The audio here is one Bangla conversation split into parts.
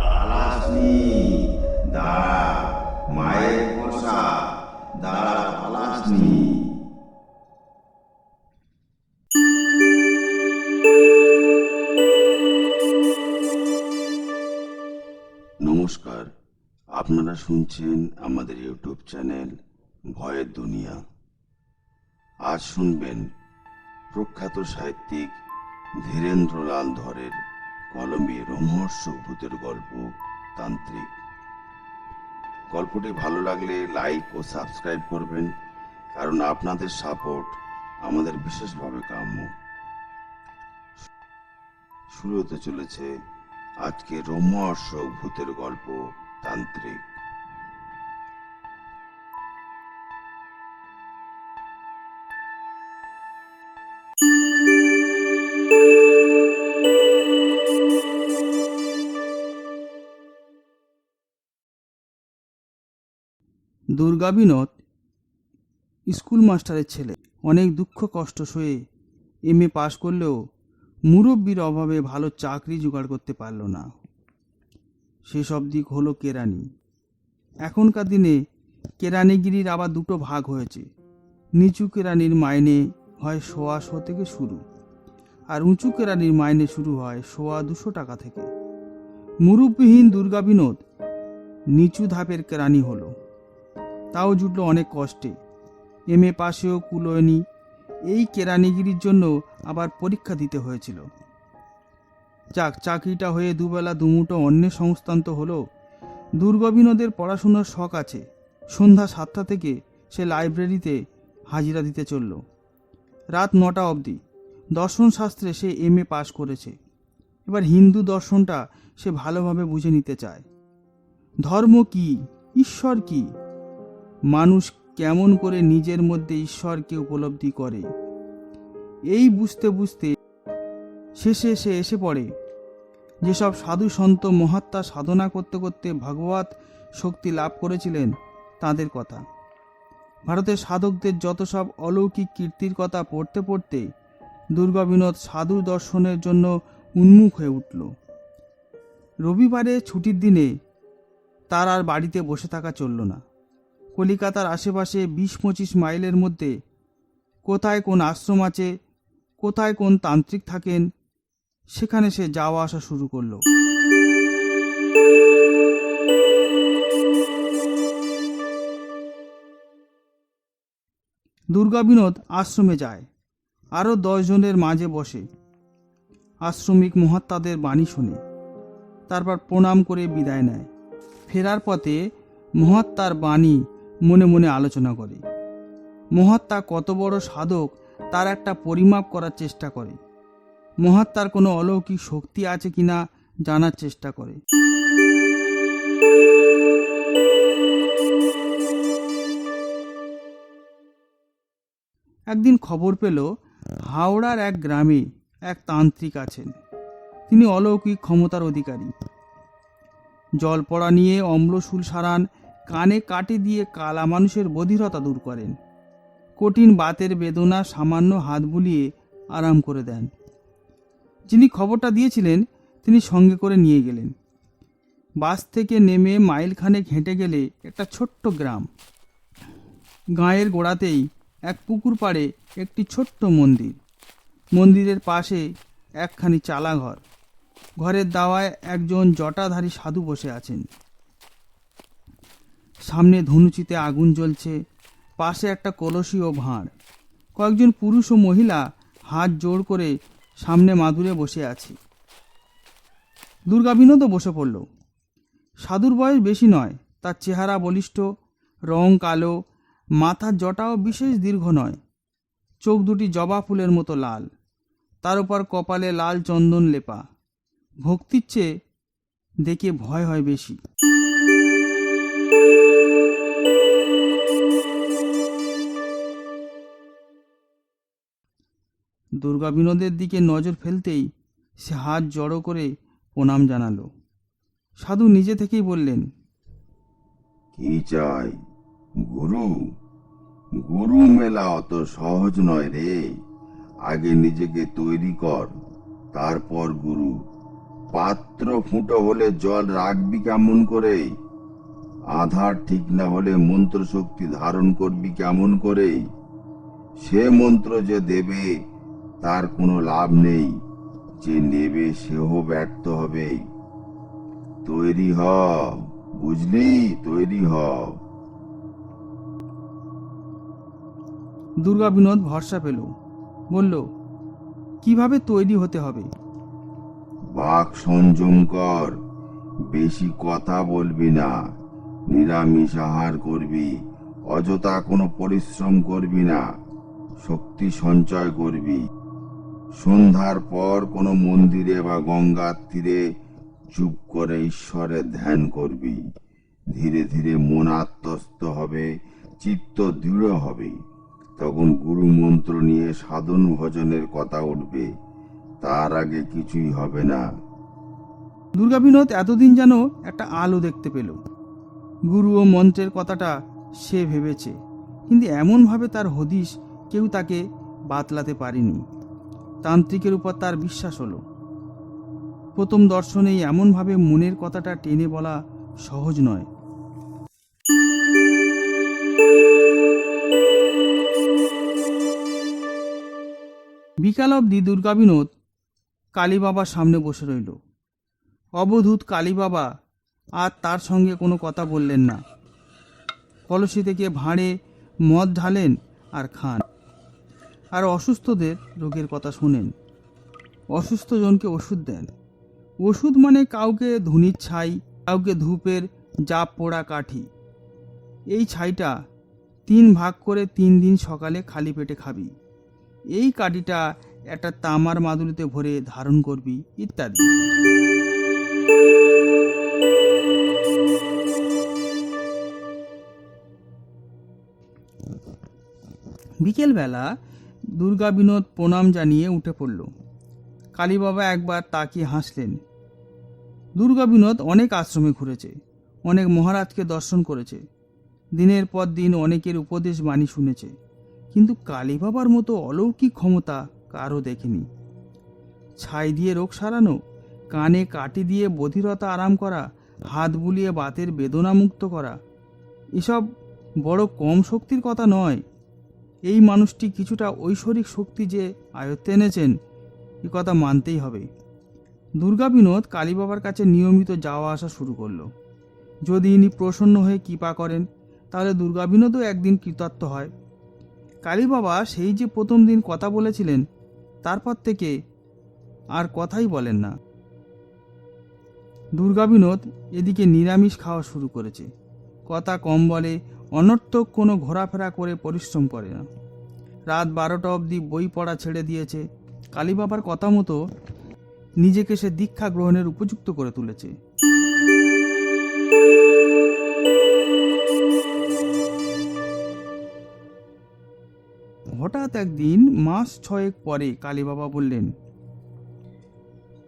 পালাসনি, দাঁড়া, মায়ের পোষা, দাঁড়া, পালাসনি। নমস্কার, আপনারা শুনছেন আমাদের ইউটিউব চ্যানেল ভয়ের দুনিয়া। আজ শুনবেন প্রখ্যাত সাহিত্যিক ধীরেন্দ্রলাল ধরের কলমে রোমহর্ষক ভূতের গল্প তান্ত্রিক। গল্পটি ভালো লাগলে লাইক ও সাবস্ক্রাইব করবেন, কারণ আপনাদের সাপোর্ট আমাদের বিশেষভাবে কাম্য। শুরু হতে চলেছে আজকে রোমহর্ষক ভূতের গল্প তান্ত্রিক। দুর্গা বিনোদ স্কুল মাস্টারের ছেলে। অনেক দুঃখ কষ্ট সয়ে এমএ পাশ করলেও মুরব্বির অভাবে ভালো চাকরি জোগাড় করতে পারল না। সেসব দিক হলো কেরানি। এখনকার দিনে কেরানিগিরির আবার দুটো ভাগ হয়েছে। নিচু কেরানির মাইনে হয় 125 থেকে শুরু, আর উঁচু কেরানির মাইনে শুরু হয় 200 টাকা থেকে। মুরব্বিহীন দুর্গা বিনোদ নিচু ধাপের কেরানি হলো, তাও জুটল অনেক কষ্টে। এমএ পাশেও কুলোয়নি। এই কেরানিগিরির জন্য আবার পরীক্ষা দিতে হয়েছিল। যাক, চাকরিটা হয়ে দুবেলা দুমুটো অন্যের সংস্থান তো হলো। দুর্গা বিনোদের পড়াশোনার শখ আছে। সন্ধ্যা 7টা থেকে সে লাইব্রেরিতে হাজিরা দিতে চলল। রাত 9টা অবধি। দর্শন শাস্ত্রে সে এমএ পাশ করেছে। এবার হিন্দু দর্শনটা সে ভালোভাবে বুঝে নিতে চায়। ধর্ম কি, ঈশ্বর কি, মানুষ কেমন করে নিজের মধ্যে ঈশ্বরকে উপলব্ধি করে, এই বুঝতে বুঝতে শেষে সে এসে পড়ে যেসব সাধু সন্ত মহাত্মা সাধনা করতে করতে ভগবত শক্তি লাভ করেছিলেন তাদের কথা। ভারতের সাধকদের যত সব অলৌকিক কীর্তির কথা পড়তে পড়তে দুর্গা বিনোদ সাধু দর্শনের জন্য উন্মুখ হয়ে উঠল। রবিবারে ছুটির দিনে তার আর বাড়িতে বসে থাকা চলল না। কলিকাতার আশেপাশে 20-25 মাইলের মধ্যে কোথায় কোন আশ্রম আছে, কোথায় কোন তান্ত্রিক থাকেন, সেখানে সে যাওয়া আসা শুরু করলো। দুর্গা বিনোদ আশ্রমে যায়, আরও 10 জনের মাঝে বসে আশ্রমিক মহাত্মাদের বাণী শুনে, তারপর প্রণাম করে বিদায় নেয়। ফেরার পথে মহাত্মার বাণী মনে মনে আলোচনা করে। মহাত্মা কত বড় সাধক তার একটা পরিমাপ করার চেষ্টা করে। মহাত্মার কোনো অলৌকিক শক্তি আছে কিনা জানার চেষ্টা করে। একদিন খবর পেল হাওড়ার এক গ্রামে এক তান্ত্রিক আছেন। তিনি অলৌকিক ক্ষমতার অধিকারী। জল পড়া নিয়ে অম্লশূল সারান, কানে কাটি দিয়ে কালা মানুষের বধিরতা দূর করেন, কঠিন বাতের বেদনা সামান্য হাত বুলিয়ে আরাম করে দেন। যিনি খবরটা দিয়েছিলেন তিনি সঙ্গে করে নিয়ে গেলেন। বাস থেকে নেমে মাইলখানেক হেঁটে গেলে একটা ছোট্ট গ্রাম। গাঁয়ের গোড়াতেই এক পুকুর পাড়ে একটি ছোট্ট মন্দির। মন্দিরের পাশে একখানি চালাঘর। ঘরের দাওয়ায় একজন জটাধারী সাধু বসে আছেন। সামনে ধনুচিতে আগুন জ্বলছে, পাশে একটা কলসি ও ভাঁড়। কয়েকজন পুরুষ ও মহিলা হাত জোড় করে সামনে মাদুরে বসে আছে। দুর্গা বিনোদও বসে পড়ল। সাধুর বয়স বেশি নয়, তার চেহারা বলিষ্ঠ, রং কালো, মাথার জটাও বিশেষ দীর্ঘ নয়, চোখ দুটি জবা ফুলের মতো লাল, তার উপর কপালে লাল চন্দন লেপা। ভক্তির চেয়ে দেখে ভয় হয় বেশি। দুর্গা বিনোদের দিকে নজর ফেলতেই সে হাত জড়ো করে প্রণাম জানালো। সাধু নিজে থেকেই বললেন, কি চাই? গুরু? গুরু মেলা অত সহজ নয় রে। আগে নিজেকে তৈরি কর, তারপর গুরু। পাত্র ফুটো হলে জল রাখবি কেমন করে? আধার ঠিক না হলে মন্ত্র শক্তি ধারণ করবি কেমন করে? সে মন্ত্র যে দেবে তার কোনো লাভ নেই, যে নেবে সেও ব্যর্থ হবে। তৈরি হ, বুঝলি? তৈরি হ। দুর্গা বিনোদ ভরসা পেল, বলল, কিভাবে তৈরি হতে হবে? বাক সংযম কর, বেশি কথা বলবি না, নিরামিষ আহার করবি, অযথা কোনো পরিশ্রম করবি না, শক্তি সঞ্চয় করবি। সন্ধ্যার পর কোনো মন্দিরে বা গঙ্গার তীরে চুপ করে ঈশ্বরের ধ্যান করবি। ধীরে ধীরে মন আত্মস্থ হবে, চিত্ত দৃঢ় হবে। তখন গুরু মন্ত্র নিয়ে সাধন ভজনের কথা উঠবে। তার আগে কিছুই হবে না। দুর্গা বিনোদ এতদিন যেন একটা আলো দেখতে পেল। গুরু ও মন্ত্রের কথাটা সে ভেবেছে, কিন্তু এমনভাবে তার হদিশ কেউ তাকে বাতলাতে পারেনি। তান্ত্রিকের উপর তার বিশ্বাস হলো। প্রথম দর্শনেই এমনভাবে মনের কথাটা টেনে বলা সহজ নয়। বিকাল অবধি দুর্গা বিনোদ কালী বাবার সামনে বসে রইল। অবধূত কালী বাবা আর তার সঙ্গে কোনো কথা বললেন না। কলসি থেকে ভাঁড়ে মদ ঢালেন আর খান, আর অসুস্থদের রোগের কথা শোনেন। অসুস্থ জনকে ওষুধ দেন। ওষুধ মানে কাউকে ধুনির ছাই, কাউকে ধূপের জাপ পোড়া কাঠি। এই ছাইটা 3 ভাগ করে 3 দিন সকালে খালি পেটে খাবি। এই কাঠিটা একটা তামার মাদুলিতে ভরে ধারণ করবি, ইত্যাদি। বিকেলবেলা দুর্গা বিনোদ প্রণাম জানিয়ে উঠে পড়ল। কালী বাবা একবার তাকিয়ে হাসলেন। দুর্গা বিনোদ অনেক আশ্রমে ঘুরেছে, অনেক মহারাজকে দর্শন করেছে, দিনের পর দিন অনেকের উপদেশ বাণী শুনেছে, কিন্তু কালী বাবার মতো অলৌকিক ক্ষমতা কারও দেখেনি। ছাই দিয়ে রোগ সারানো, কানে কাটি দিয়ে বধিরতা আরাম করা, হাত বুলিয়ে বাতের বেদনা মুক্ত করা, এসব বড় কম শক্তির কথা নয়। এই মানুষটি কিছুটা ঐশ্বরিক শক্তি যে আয়ত্তে এনেছেন, এ কথা মানতেই হবে। দুর্গা বিনোদ কালী বাবার কাছে নিয়মিত যাওয়া আসা শুরু করল। যদি ইনি প্রসন্ন হয়ে কৃপা করেন, তাহলে দুর্গা বিনোদও একদিন কৃতার্থ হয়। কালী বাবা সেই যে প্রথম দিন কথা বলেছিলেন, তারপর থেকে আর কথাই বলেন না। দুর্গা বিনোদ এদিকে নিরামিষ খাওয়া শুরু করেছে। কথা কম বলে, অনর্থক কোনো ঘোরাফেরা করে পরিশ্রম করে না। রাত 12টা অবধি বই পড়া ছেড়ে দিয়েছে। কালী বাবার কথা মতো নিজেকে সে দীক্ষা গ্রহণের উপযুক্ত করে তুলেছে। হঠাৎ একদিন মাস 6 পরে কালী বাবা বললেন,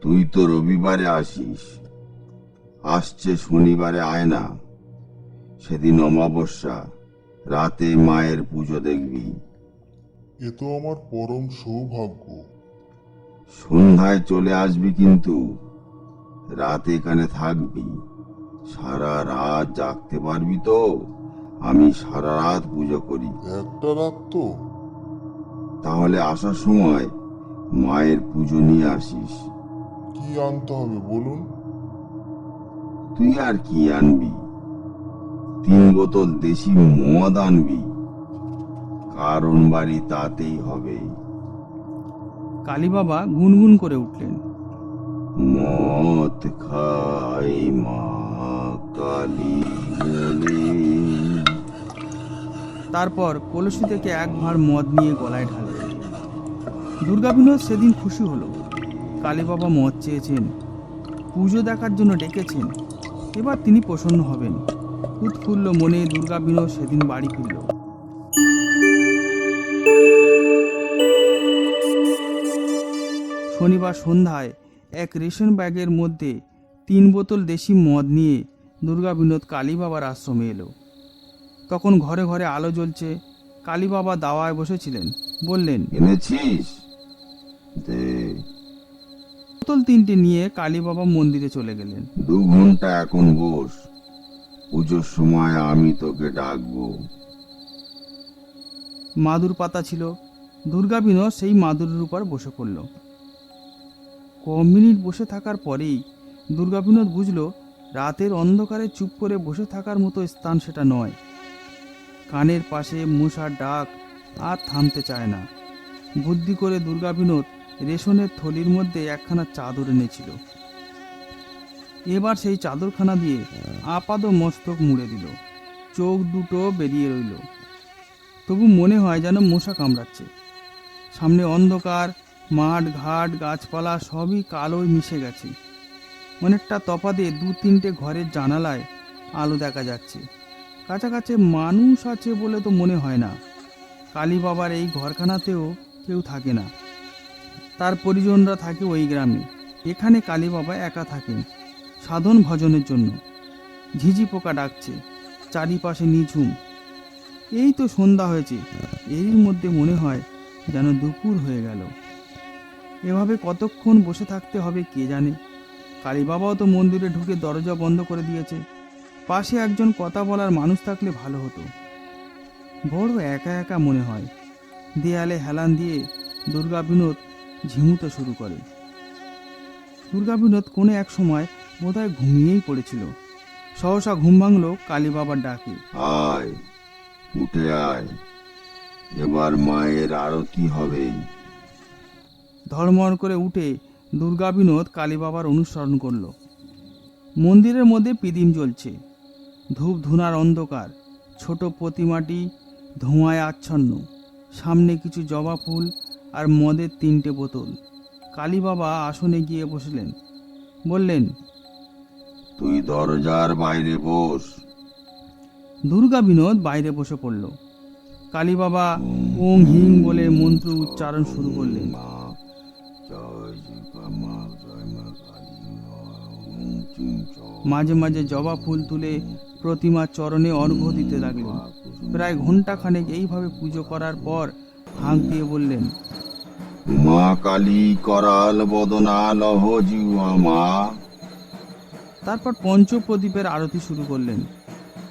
তুই তো রবিবারে আসিস, আসছে শনিবারে আয় না। সেদিন অমাবস্যা, রাতে মায়ের পুজো দেখবি। এ তো আমার পরম সৌভাগ্য। সন্ধ্যায় চলে আসবি, কিন্তু রাতে এখানে থাকবি। সারা রাত জাগতে পারবি তো? আমি সারা রাত পুজো করি। একটা রাত তো? তাহলে আসার সময় মায়ের পুজো নিয়ে আসিস। কি আনতে হবে বলুন? তুই আর কি আনবি? 3 বোতল দেশি মদ আনবি। কারণ বাড়ি তাতেই হবে। কালী বাবা গুনগুন করে উঠলেন, মদ খাই মা কালী বলে। তারপর কলসি থেকে 1 ভাঁড় মদ নিয়ে গলায় ঢাললেন। দুর্গা বিনোদ সেদিন খুশি হলো। কালী বাবা মদ চেয়েছেন, পুজো দেখার জন্য ডেকেছেন, এবার তিনি প্রসন্ন হবেন। উৎফুল্ল মনে দুর্গা বিনোদ সেদিন বাড়ি ফিরল। শনিবার সন্ধ্যায় এক রেশন ব্যাগের মধ্যে 3 বোতল দেশি মদ নিয়ে দুর্গা বিনোদ কালী বাবার আশ্রমে এলো। তখন ঘরে ঘরে আলো জ্বলছে। কালী বাবা দাওয়ায় বসেছিলেন। বললেন, এনেছিস? দে। বোতল 3টে নিয়ে কালী বাবা মন্দিরে চলে গেলেন। 2 ঘন্টা এখন বস, পুজোর সময় আমি তোকে ডাকবো। মাদুর পাতা ছিল। দুর্গা বিনোদ সেই মাদুরের উপর বসে পড়ল। কম মিনিট বসে থাকার পরেই দুর্গা বিনোদ বুঝল রাতের অন্ধকারে চুপ করে বসে থাকার মতো স্থান সেটা নয়। কানের পাশে মশার ডাক আর থামতে চায় না। বুদ্ধি করে দুর্গা বিনোদ রেশনের থলির মধ্যে একখানা চাদর এনেছিল। এবার সেই চাদরখানা দিয়ে আপাদ মস্তক মুড়ে দিল। চোখ দুটো বেরিয়ে রইল। তবু মনে হয় যেন মশা কামড়াচ্ছে। সামনে অন্ধকার, মাঠ ঘাট গাছপালা সবই কালোয় মিশে গেছে। অনেকটা তফাতে 2-3টে ঘরের জানালায় আলো দেখা যাচ্ছে। কাছাকাছি মানুষ আছে বলে তো মনে হয় না। কালী বাবার এই ঘরখানাতেও কেউ থাকে না। তার পরিজনরা থাকে ওই গ্রামে। এখানে কালী বাবা একা থাকেন সাধন ভজনের জন্য। ঝিঝি পোকা ডাকছে, চারিপাশে নিঝুম। এই তো সন্ধ্যা হয়েছে, এরই মধ্যে মনে হয় যেন দুপুর হয়ে গেল। এভাবে কতক্ষণ বসে থাকতে হবে কে জানে। কালী বাবাও তো মন্দিরে ঢুকে দরজা বন্ধ করে দিয়েছে। পাশে একজন কথা বলার মানুষ থাকলে ভালো হতো। বড় একা একা মনে হয়। দেয়ালে হেলান দিয়ে দুর্গা বিনোদ ঝিমুতে শুরু করে। দুর্গা বিনোদ কোনো এক সময় বোধহয় ঘুমিয়েই পড়েছিল। সহসা ঘুম ভাঙল কালী বাবার ডাকে। আয়, উঠে আয়, এবার মায়ের আরতি হবে। ধড়মড় করে উঠে দুর্গা বিনোদ কালী বাবার অনুসরণ করল। মন্দিরের মধ্যে পিদিম জ্বলছে। ধূপ ধুনার অন্ধকার। ছোট প্রতিমাটি ধোঁয়ায় আচ্ছন্ন। সামনে কিছু জবা ফুল আর মদের 3টে বোতল। কালী বাবা আসনে গিয়ে বসলেন। বললেন, তুই দরজার বাইরে বস। দুর্গা বিনোদ বাইরে বসে পড়ল। কালী বাবা ওং হিং বলে মন্ত্র উচ্চারণ শুরু করলেন। মা, জয় দুর্গা মা, জয় মা কালী, ওম চিং চং। মাঝে মাঝে জবা ফুল তুলে প্রতিমার চরণে অর্ঘ্য দিতে লাগলেন। প্রায় ঘন্টাখানেক এইভাবে পুজো করার পর হাঁক দিয়ে বললেন, মা কালী করাল বদনা লহ জিউয়া মা। তারপর পঞ্চপ্রদীপের আরতি শুরু করলেন।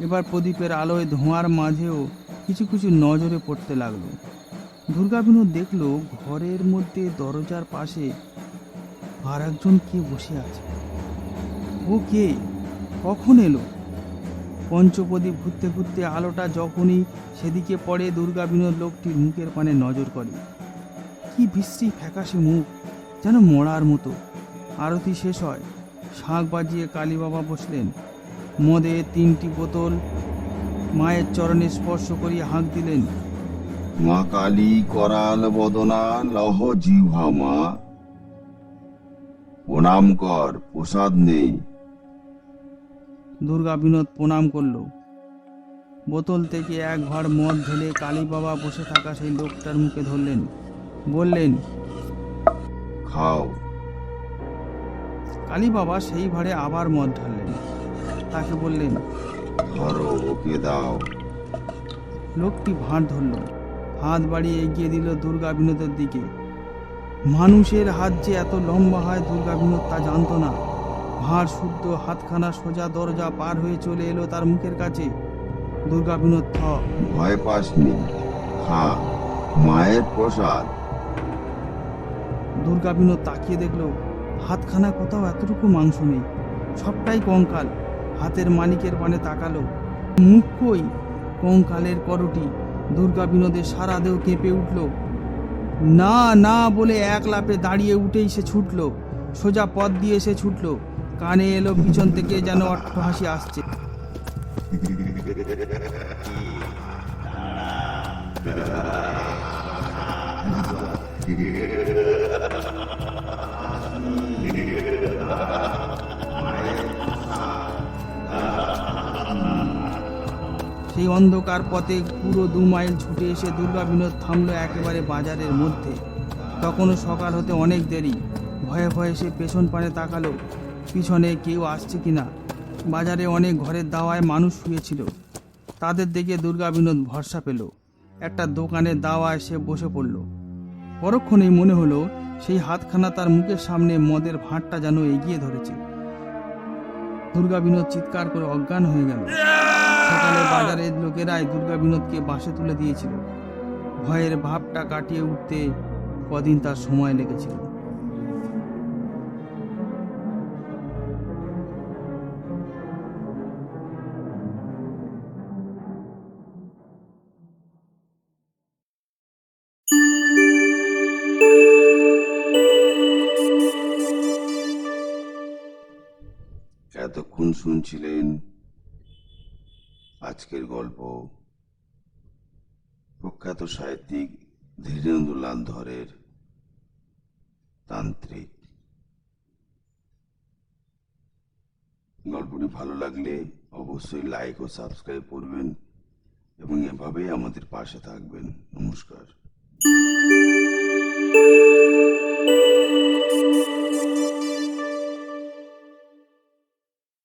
এবার প্রদীপের আলোয় ধোঁয়ার মাঝেও কিছু কিছু নজরে পড়তে লাগলো। দুর্গা বিনোদ দেখল ঘরের মধ্যে দরজার পাশে আর একজন কে বসে আছে। ও কে? কখন এলো? পঞ্চপ্রদীপ ঘুরতে ঘুরতে আলোটা যখনই সেদিকে পড়ে দুর্গা বিনোদ লোকটির মুখের পানে নজর করে। কি বিশ্রী ফ্যাকাশে মুখ, যেন মরার মতো। আরতি শেষ হয়। শাঁখ বাজিয়ে কালী বাবা বসলেন। মদের 3টি বোতল মায়ের চরণে স্পর্শ করিয়ে হাঁক দিলেন, মা কালী করাল বদনা লহ জিউহা মা। প্রণাম কর, প্রসাদ নেই। দুর্গা বিনোদ প্রণাম করল। বোতল থেকে এক ভাঁড় মদ ঢেলে কালী বাবা বসে থাকা সেই লোকটার মুখে ধরলেন। বললেন, খাও। কালী বাবা সেই ভাঁড়ে আবার মদ ঢাললেন। তাকে বললেন, ধরো, ওকে দাও। লোকটি ভাঁড় ধরল। হাত বাড়িয়ে এগিয়ে দিল দুর্গা বিনোদের দিকে। মানুষের হাত যে এত লম্বা হয় দুর্গা বিনোদ তা জানতো না। ভাঁড় শুদ্ধ হাতখানা সোজা দরজা পার হয়ে চলে এলো তার মুখের কাছে। দুর্গা বিনোদ ভয় পাসনি, খা, মায়ের প্রসাদ। দুর্গা বিনোদ তাকিয়ে দেখলো হাতখানা কোথাও এতটুকু মাংস নেই, সবটাই কঙ্কাল। হাতের মানিকের পানে তাকালো, মুখ কই, কঙ্কালের করটি। দুর্গা বিনোদের সারা দেহ কেঁপে উঠল। না না বলে এক লাফে দাঁড়িয়ে উঠেই সে ছুটল। সোজা পথ দিয়ে সে ছুটল। কানে এলো পিছন থেকে যেন অট্টহাসি আসছে। সেই অন্ধকার পথে পুরো 2 মাইল ছুটে এসে দুর্গা বিনোদ থামলো একেবারে বাজারের মধ্যে। তখনও সকাল হতে অনেক দেরি। ভয়ে ভয়ে সে পেছন পানে তাকালো, পিছনে কেউ আসছে কিনা। বাজারে অনেক ঘরের দাওয়ায় মানুষ শুয়েছিল। তাদের দেখে দুর্গা বিনোদ ভরসা পেল। একটা দোকানের দাওয়ায় সে বসে পড়ল। পরক্ষণেই মনে হলো সেই হাতখানা তার মুখের সামনে মদের ভাঁড়টা যেন এগিয়ে ধরেছে। দুর্গা বিনোদ চিৎকার করে অজ্ঞান হয়ে গেল। সকালে বাজারের লোকেরাই দুর্গা বিনোদকে বাসে তুলে দিয়েছিল। ভয়ের ভাবটা কাটিয়ে উঠতে কদিন তার সময় লেগেছিল। এতক্ষণ শুনছিলেন আজকের গল্প প্রখ্যাত সাহিত্যিক ধীরেন্দ্রলাল ধরের তান্ত্রিক। গল্পটি ভালো লাগলে অবশ্যই লাইক ও সাবস্ক্রাইব করবেন এবং এভাবেই আমাদের পাশে থাকবেন। নমস্কার।